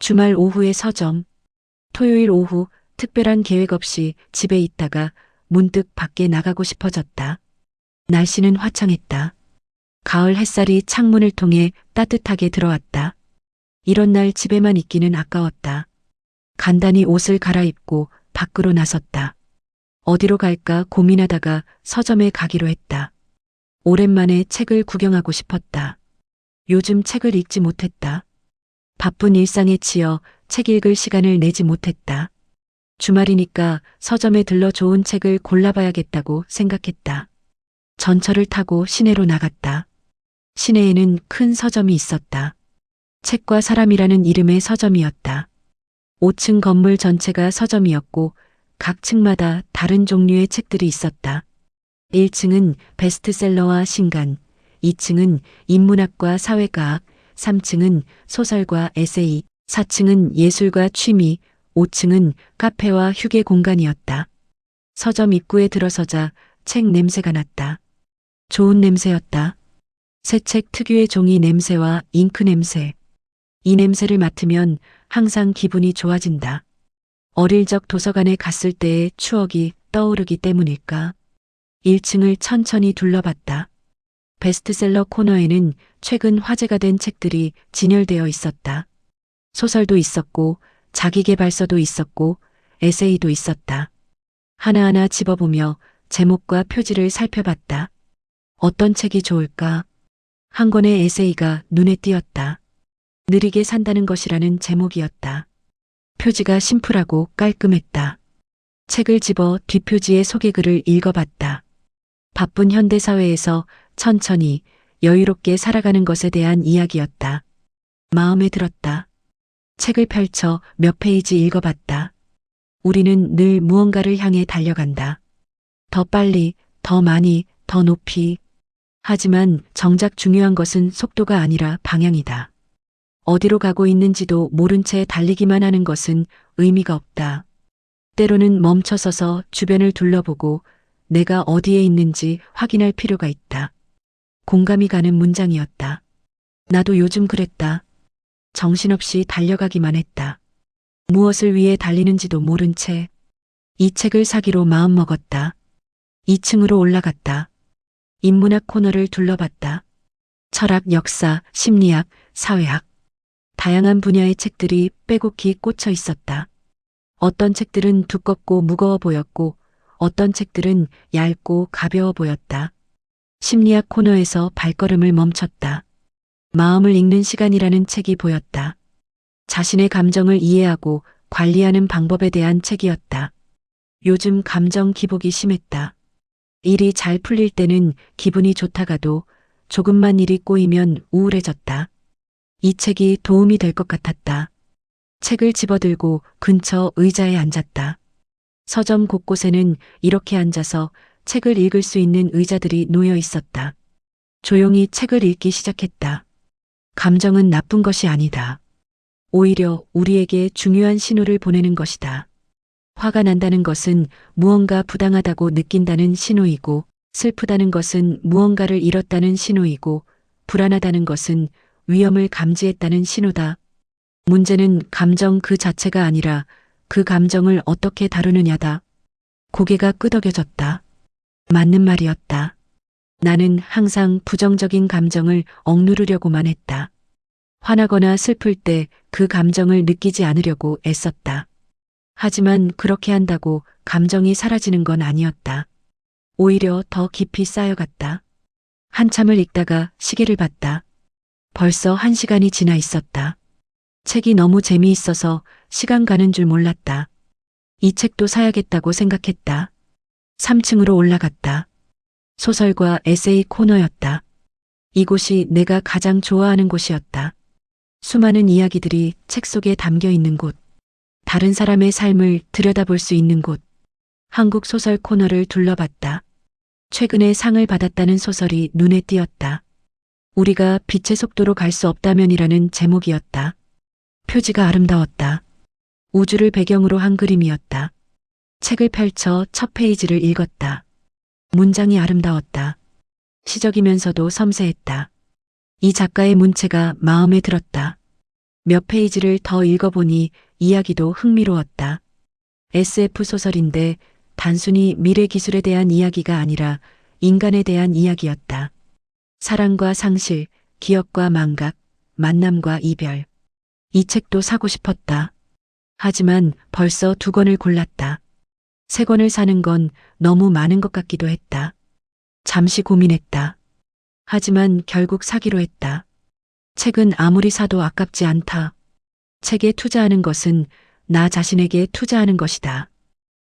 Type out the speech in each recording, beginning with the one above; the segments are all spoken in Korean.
주말 오후의 서점. 토요일 오후 특별한 계획 없이 집에 있다가 문득 밖에 나가고 싶어졌다. 날씨는 화창했다. 가을 햇살이 창문을 통해 따뜻하게 들어왔다. 이런 날 집에만 있기는 아까웠다. 간단히 옷을 갈아입고 밖으로 나섰다. 어디로 갈까 고민하다가 서점에 가기로 했다. 오랜만에 책을 구경하고 싶었다. 요즘 책을 읽지 못했다. 바쁜 일상에 치여 책 읽을 시간을 내지 못했다. 주말이니까 서점에 들러 좋은 책을 골라봐야겠다고 생각했다. 전철을 타고 시내로 나갔다. 시내에는 큰 서점이 있었다. 책과 사람이라는 이름의 서점이었다. 5층 건물 전체가 서점이었고 각 층마다 다른 종류의 책들이 있었다. 1층은 베스트셀러와 신간, 2층은 인문학과 사회과학, 3층은 소설과 에세이, 4층은 예술과 취미, 5층은 카페와 휴게 공간이었다. 서점 입구에 들어서자 책 냄새가 났다. 좋은 냄새였다. 새 책 특유의 종이 냄새와 잉크 냄새. 이 냄새를 맡으면 항상 기분이 좋아진다. 어릴 적 도서관에 갔을 때의 추억이 떠오르기 때문일까? 1층을 천천히 둘러봤다. 베스트셀러 코너에는 최근 화제가 된 책들이 진열되어 있었다. 소설도 있었고 자기계발서도 있었고 에세이도 있었다. 하나하나 집어보며 제목과 표지를 살펴봤다. 어떤 책이 좋을까? 한 권의 에세이가 눈에 띄었다. 느리게 산다는 것이라는 제목이었다. 표지가 심플하고 깔끔했다. 책을 집어 뒷표지의 소개글을 읽어봤다. 바쁜 현대사회에서 천천히 여유롭게 살아가는 것에 대한 이야기였다. 마음에 들었다. 책을 펼쳐 몇 페이지 읽어봤다. 우리는 늘 무언가를 향해 달려간다. 더 빨리, 더 많이, 더 높이. 하지만 정작 중요한 것은 속도가 아니라 방향이다. 어디로 가고 있는지도 모른 채 달리기만 하는 것은 의미가 없다. 때로는 멈춰서서 주변을 둘러보고 내가 어디에 있는지 확인할 필요가 있다. 공감이 가는 문장이었다. 나도 요즘 그랬다. 정신없이 달려가기만 했다. 무엇을 위해 달리는지도 모른 채 이 책을 사기로 마음먹었다. 2층으로 올라갔다. 인문학 코너를 둘러봤다. 철학, 역사, 심리학, 사회학. 다양한 분야의 책들이 빼곡히 꽂혀 있었다. 어떤 책들은 두껍고 무거워 보였고 어떤 책들은 얇고 가벼워 보였다. 심리학 코너에서 발걸음을 멈췄다. 마음을 읽는 시간이라는 책이 보였다. 자신의 감정을 이해하고 관리하는 방법에 대한 책이었다. 요즘 감정 기복이 심했다. 일이 잘 풀릴 때는 기분이 좋다가도 조금만 일이 꼬이면 우울해졌다. 이 책이 도움이 될 것 같았다. 책을 집어들고 근처 의자에 앉았다. 서점 곳곳에는 이렇게 앉아서 책을 읽을 수 있는 의자들이 놓여 있었다. 조용히 책을 읽기 시작했다. 감정은 나쁜 것이 아니다. 오히려 우리에게 중요한 신호를 보내는 것이다. 화가 난다는 것은 무언가 부당하다고 느낀다는 신호이고, 슬프다는 것은 무언가를 잃었다는 신호이고, 불안하다는 것은 위험을 감지했다는 신호다. 문제는 감정 그 자체가 아니라 그 감정을 어떻게 다루느냐다. 고개가 끄덕여졌다. 맞는 말이었다. 나는 항상 부정적인 감정을 억누르려고만 했다. 화나거나 슬플 때 그 감정을 느끼지 않으려고 애썼다. 하지만 그렇게 한다고 감정이 사라지는 건 아니었다. 오히려 더 깊이 쌓여갔다. 한참을 읽다가 시계를 봤다. 벌써 1시간이 지나 있었다. 책이 너무 재미있어서 시간 가는 줄 몰랐다. 이 책도 사야겠다고 생각했다. 3층으로 올라갔다. 소설과 에세이 코너였다. 이곳이 내가 가장 좋아하는 곳이었다. 수많은 이야기들이 책 속에 담겨 있는 곳. 다른 사람의 삶을 들여다볼 수 있는 곳. 한국 소설 코너를 둘러봤다. 최근에 상을 받았다는 소설이 눈에 띄었다. 우리가 빛의 속도로 갈 수 없다면이라는 제목이었다. 표지가 아름다웠다. 우주를 배경으로 한 그림이었다. 책을 펼쳐 첫 페이지를 읽었다. 문장이 아름다웠다. 시적이면서도 섬세했다. 이 작가의 문체가 마음에 들었다. 몇 페이지를 더 읽어보니 이야기도 흥미로웠다. SF 소설인데 단순히 미래 기술에 대한 이야기가 아니라 인간에 대한 이야기였다. 사랑과 상실, 기억과 망각, 만남과 이별. 이 책도 사고 싶었다. 하지만 벌써 2권을 골랐다. 3권을 사는 건 너무 많은 것 같기도 했다. 잠시 고민했다. 하지만 결국 사기로 했다. 책은 아무리 사도 아깝지 않다. 책에 투자하는 것은 나 자신에게 투자하는 것이다.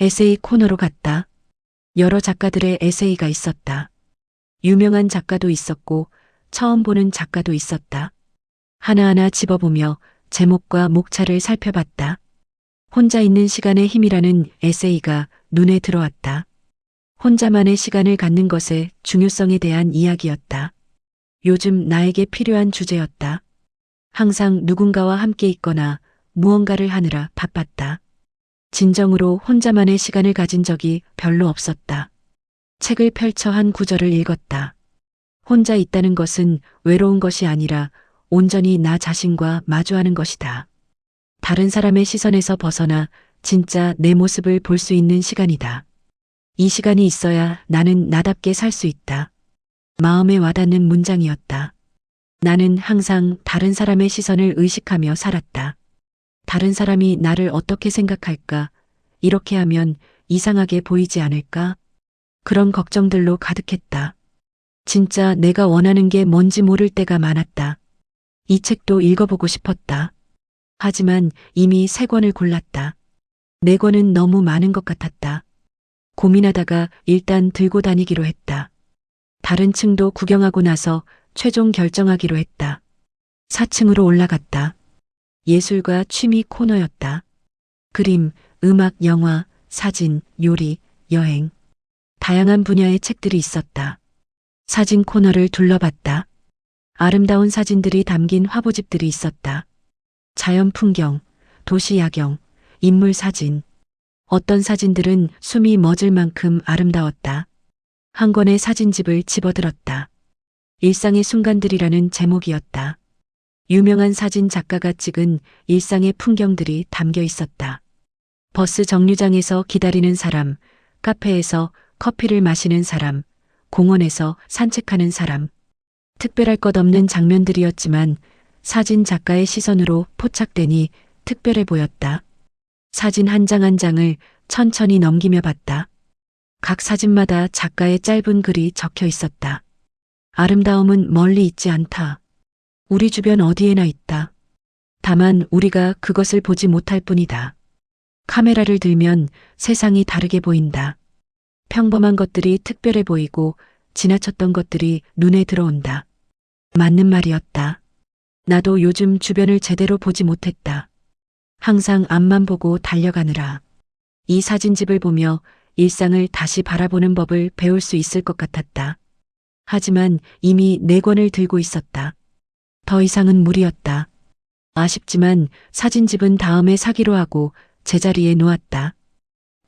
에세이 코너로 갔다. 여러 작가들의 에세이가 있었다. 유명한 작가도 있었고 처음 보는 작가도 있었다. 하나하나 집어보며 제목과 목차를 살펴봤다. 혼자 있는 시간의 힘이라는 에세이가 눈에 들어왔다. 혼자만의 시간을 갖는 것의 중요성에 대한 이야기였다. 요즘 나에게 필요한 주제였다. 항상 누군가와 함께 있거나 무언가를 하느라 바빴다. 진정으로 혼자만의 시간을 가진 적이 별로 없었다. 책을 펼쳐 한 구절을 읽었다. 혼자 있다는 것은 외로운 것이 아니라 온전히 나 자신과 마주하는 것이다. 다른 사람의 시선에서 벗어나 진짜 내 모습을 볼 수 있는 시간이다. 이 시간이 있어야 나는 나답게 살 수 있다. 마음에 와닿는 문장이었다. 나는 항상 다른 사람의 시선을 의식하며 살았다. 다른 사람이 나를 어떻게 생각할까? 이렇게 하면 이상하게 보이지 않을까? 그런 걱정들로 가득했다. 진짜 내가 원하는 게 뭔지 모를 때가 많았다. 이 책도 읽어보고 싶었다. 하지만 이미 3권을 골랐다. 4권은 너무 많은 것 같았다. 고민하다가 일단 들고 다니기로 했다. 다른 층도 구경하고 나서 최종 결정하기로 했다. 4층으로 올라갔다. 예술과 취미 코너였다. 그림, 음악, 영화, 사진, 요리, 여행. 다양한 분야의 책들이 있었다. 사진 코너를 둘러봤다. 아름다운 사진들이 담긴 화보집들이 있었다. 자연 풍경, 도시 야경, 인물 사진. 어떤 사진들은 숨이 멎을 만큼 아름다웠다. 한 권의 사진집을 집어들었다. 일상의 순간들이라는 제목이었다. 유명한 사진 작가가 찍은 일상의 풍경들이 담겨 있었다. 버스 정류장에서 기다리는 사람, 카페에서 커피를 마시는 사람, 공원에서 산책하는 사람. 특별할 것 없는 장면들이었지만 사진 작가의 시선으로 포착되니 특별해 보였다. 사진 한 장 한 장을 천천히 넘기며 봤다. 각 사진마다 작가의 짧은 글이 적혀 있었다. 아름다움은 멀리 있지 않다. 우리 주변 어디에나 있다. 다만 우리가 그것을 보지 못할 뿐이다. 카메라를 들면 세상이 다르게 보인다. 평범한 것들이 특별해 보이고 지나쳤던 것들이 눈에 들어온다. 맞는 말이었다. 나도 요즘 주변을 제대로 보지 못했다. 항상 앞만 보고 달려가느라. 이 사진집을 보며 일상을 다시 바라보는 법을 배울 수 있을 것 같았다. 하지만 이미 4권을 들고 있었다. 더 이상은 무리였다. 아쉽지만 사진집은 다음에 사기로 하고 제자리에 놓았다.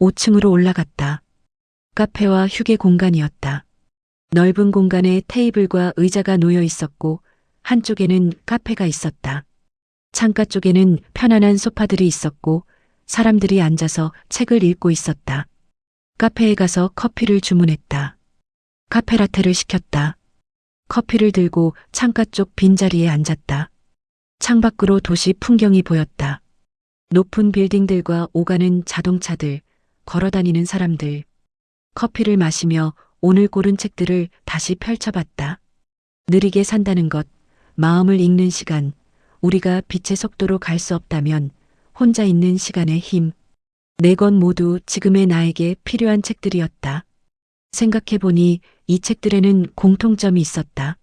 5층으로 올라갔다. 카페와 휴게 공간이었다. 넓은 공간에 테이블과 의자가 놓여 있었고 한쪽에는 카페가 있었다. 창가 쪽에는 편안한 소파들이 있었고 사람들이 앉아서 책을 읽고 있었다. 카페에 가서 커피를 주문했다. 카페라테를 시켰다. 커피를 들고 창가 쪽 빈자리에 앉았다. 창밖으로 도시 풍경이 보였다. 높은 빌딩들과 오가는 자동차들, 걸어다니는 사람들. 커피를 마시며 오늘 고른 책들을 다시 펼쳐봤다. 느리게 산다는 것, 마음을 읽는 시간, 우리가 빛의 속도로 갈 수 없다면 혼자 있는 시간의 힘. 4권 모두 지금의 나에게 필요한 책들이었다. 생각해보니 이 책들에는 공통점이 있었다.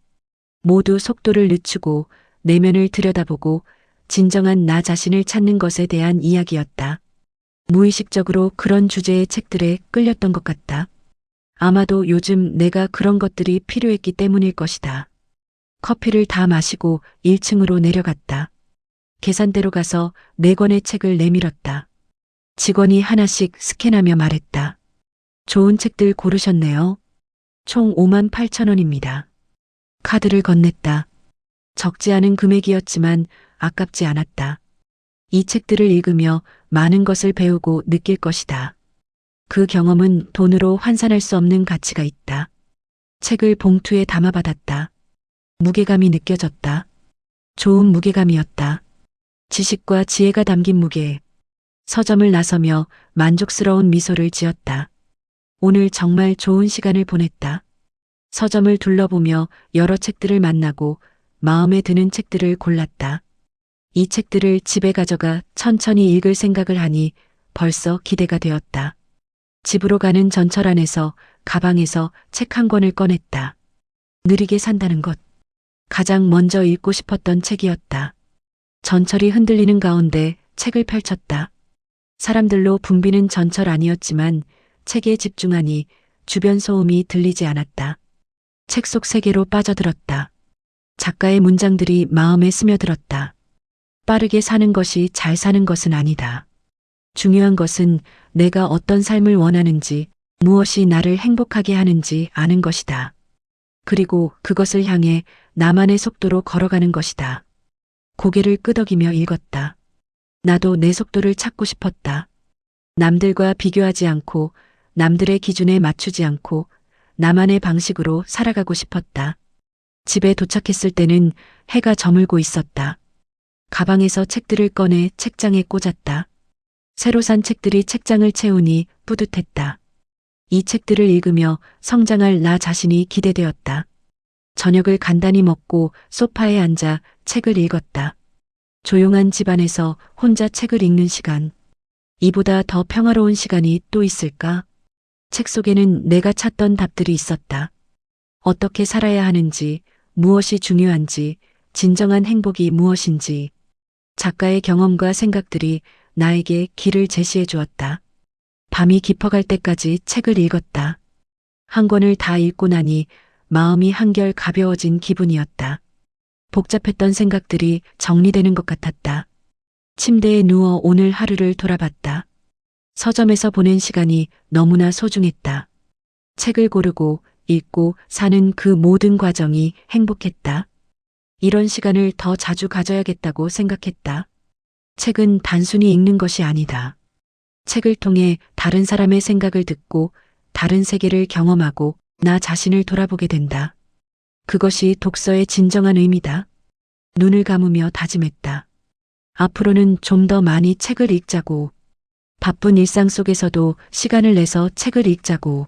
모두 속도를 늦추고 내면을 들여다보고 진정한 나 자신을 찾는 것에 대한 이야기였다. 무의식적으로 그런 주제의 책들에 끌렸던 것 같다. 아마도 요즘 내가 그런 것들이 필요했기 때문일 것이다. 커피를 다 마시고 1층으로 내려갔다. 계산대로 가서 4권의 책을 내밀었다. 직원이 하나씩 스캔하며 말했다. 좋은 책들 고르셨네요. 총 58,000원입니다. 카드를 건넸다. 적지 않은 금액이었지만 아깝지 않았다. 이 책들을 읽으며 많은 것을 배우고 느낄 것이다. 그 경험은 돈으로 환산할 수 없는 가치가 있다. 책을 봉투에 담아받았다. 무게감이 느껴졌다. 좋은 무게감이었다. 지식과 지혜가 담긴 무게. 서점을 나서며 만족스러운 미소를 지었다. 오늘 정말 좋은 시간을 보냈다. 서점을 둘러보며 여러 책들을 만나고 마음에 드는 책들을 골랐다. 이 책들을 집에 가져가 천천히 읽을 생각을 하니 벌써 기대가 되었다. 집으로 가는 전철 안에서 가방에서 책 한 권을 꺼냈다. 느리게 산다는 것. 가장 먼저 읽고 싶었던 책이었다. 전철이 흔들리는 가운데 책을 펼쳤다. 사람들로 붐비는 전철 아니었지만 책에 집중하니 주변 소음이 들리지 않았다. 책 속 세계로 빠져들었다. 작가의 문장들이 마음에 스며들었다. 빠르게 사는 것이 잘 사는 것은 아니다. 중요한 것은 내가 어떤 삶을 원하는지, 무엇이 나를 행복하게 하는지 아는 것이다. 그리고 그것을 향해 나만의 속도로 걸어가는 것이다. 고개를 끄덕이며 읽었다. 나도 내 속도를 찾고 싶었다. 남들과 비교하지 않고 남들의 기준에 맞추지 않고 나만의 방식으로 살아가고 싶었다. 집에 도착했을 때는 해가 저물고 있었다. 가방에서 책들을 꺼내 책장에 꽂았다. 새로 산 책들이 책장을 채우니 뿌듯했다. 이 책들을 읽으며 성장할 나 자신이 기대되었다. 저녁을 간단히 먹고 소파에 앉아 책을 읽었다. 조용한 집안에서 혼자 책을 읽는 시간. 이보다 더 평화로운 시간이 또 있을까? 책 속에는 내가 찾던 답들이 있었다. 어떻게 살아야 하는지, 무엇이 중요한지, 진정한 행복이 무엇인지. 작가의 경험과 생각들이 나에게 길을 제시해 주었다. 밤이 깊어갈 때까지 책을 읽었다. 한 권을 다 읽고 나니 마음이 한결 가벼워진 기분이었다. 복잡했던 생각들이 정리되는 것 같았다. 침대에 누워 오늘 하루를 돌아봤다. 서점에서 보낸 시간이 너무나 소중했다. 책을 고르고 읽고 사는 그 모든 과정이 행복했다. 이런 시간을 더 자주 가져야겠다고 생각했다. 책은 단순히 읽는 것이 아니다. 책을 통해 다른 사람의 생각을 듣고 다른 세계를 경험하고 나 자신을 돌아보게 된다. 그것이 독서의 진정한 의미다. 눈을 감으며 다짐했다. 앞으로는 좀 더 많이 책을 읽자고. 바쁜 일상 속에서도 시간을 내서 책을 읽자고.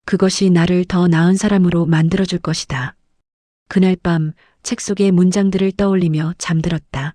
그것이 나를 더 나은 사람으로 만들어줄 것이다. 그날 밤 책 속의 문장들을 떠올리며 잠들었다.